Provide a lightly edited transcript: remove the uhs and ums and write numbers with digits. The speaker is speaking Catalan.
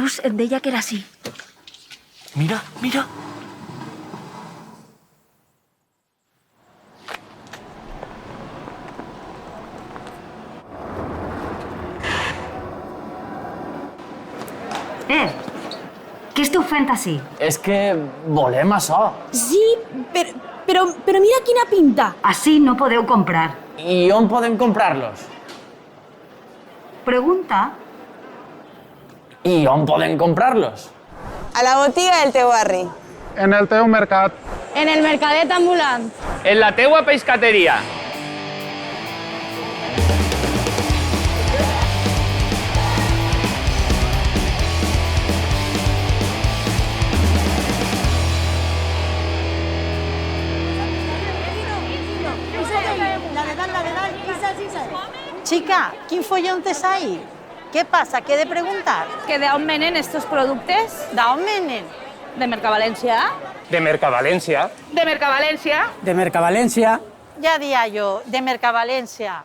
Jesús em deia que era així. Mira, mira. Què esteu fent així? És que volem això. Sí, però mira quina pinta. Així no podeu comprar. I on podem comprar-los? Pregunta. I on podem comprar-los? A la botiga del teu barri. En el teu mercat. En el mercadet ambulant. En la teua pescateria. Chica, quin follón tens ahí? ¿Qué pasa? ¿Qué he de preguntar? ¿Que de dónde vienen estos productos? ¿De on venen? ¿De Mercavalencia? De Mercavalencia. ¿De Mercavalencia? De Mercavalència. Ja dia jo, de Mercavalència.